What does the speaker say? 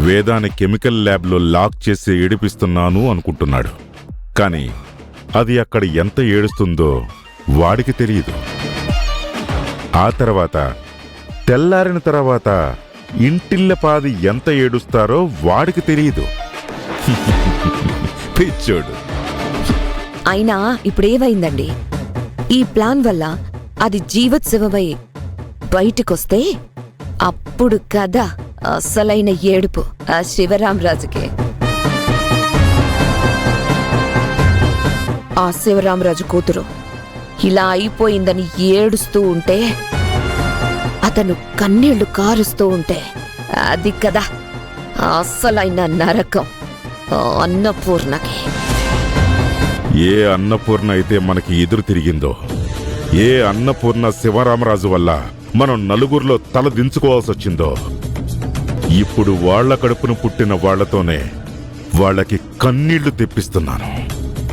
వేదాన్ని కెమికల్ ల్యాబ్లో లాక్ చేసి ఏడిపిస్తున్నాను అనుకుంటున్నాడు. కానీ అది అక్కడ ఎంత ఏడుస్తుందో వాడికి తెలియదు. ఆ తర్వాత తెల్లారిన తర్వాత ఇంటిల్లపాది ఎంత ఏడుస్తారో వాడికి తెలియదు. పిచ్చోడు. అయినా ఇప్పుడేమైందండి? ఈ ప్లాన్ వల్ల అది జీవోత్సవమై బయటికొస్తే అప్పుడు కదా అసలైన ఏడుపు ఆ శివరామరాజుకే. ఆ శివరామరాజు కూతురు ఇలా అయిపోయిందని ఏడుస్తూ ఉంటే, అతను కన్నీళ్లు కారుస్తూ ఉంటే, అది కదా అసలైన నరకం అన్నపూర్ణకి. ఏ అన్నపూర్ణ అయితే మనకి ఎదురు తిరిగిందో, ఏ అన్నపూర్ణ శివరామరాజు వల్ల మనం నలుగురిలో తల దించుకోవాల్సి వచ్చిందో, ఇప్పుడు వాళ్ల కడుపును పుట్టిన వాళ్లతోనే వాళ్ళకి కన్నీళ్లు తెప్పిస్తున్నాను.